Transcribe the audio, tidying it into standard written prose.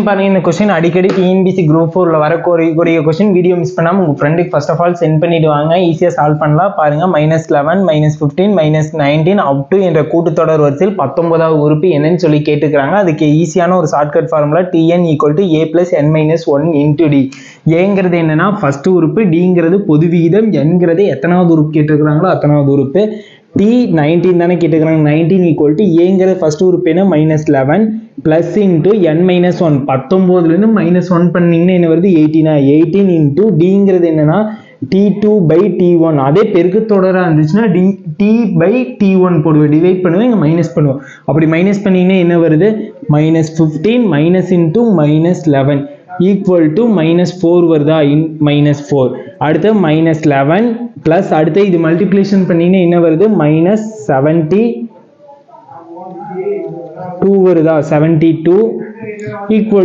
பாருங்க இந்த क्वेश्चन அடிக்கடி டிஎன்பிஎஸ்சி குரூப் 4 ல வரக்கூடிய क्वेश्चन வீடியோ மிஸ் பண்ணாம உங்க ஃப்ரெண்டுக்கு ஃபர்ஸ்ட் ஆஃப் ஆல் சென்ட் பண்ணிட்டு வாங்க ஈஸியா சால்வ் பண்ணலாம் பாருங்க -11 -15 -19 அப் டு என்ற கூட்டுத்தொடர் வரிசையில் 19வது உறுப்பு என்னன்னு சொல்லி கேட்டுக்கறாங்க அதுக்கு ஈஸியான ஒரு shortcut formula tn = a + n - 1 * d ஏங்கிறது என்னன்னா ஃபர்ஸ்ட் உறுப்பு dங்கிறது பொது விகிதம் nங்கிறது எத்தனாவது உறுப்பு கேட்டுக்கறாங்களோ அத்தனாவது உறுப்பு t 19 தானே கேட்டுக்கறாங்க 19 = a ஃபர்ஸ்ட் உறுப்பு என்ன -11 plus into n minus 1 19 ல இருந்து -1 பண்ணீங்கன்னா என்ன வருது 18 into dங்கிறது என்னன்னா t2 by t1 அதே பெருக்கு தொடரா இருந்துச்சுன்னா t by t1 போடுவேன் டிவைட் பண்ணுவேன் இங்க மைனஸ் பண்ணுவேன் அப்படி மைனஸ் பண்ணீங்கன்னா என்ன வருது -15 minus into -11 equal to -4 வருதா -4 அடுத்து -11 plus அடுத்து இது மல்டிப்ளிகேஷன் பண்ணீங்கன்னா என்ன வருது -72 வருதா 72 equal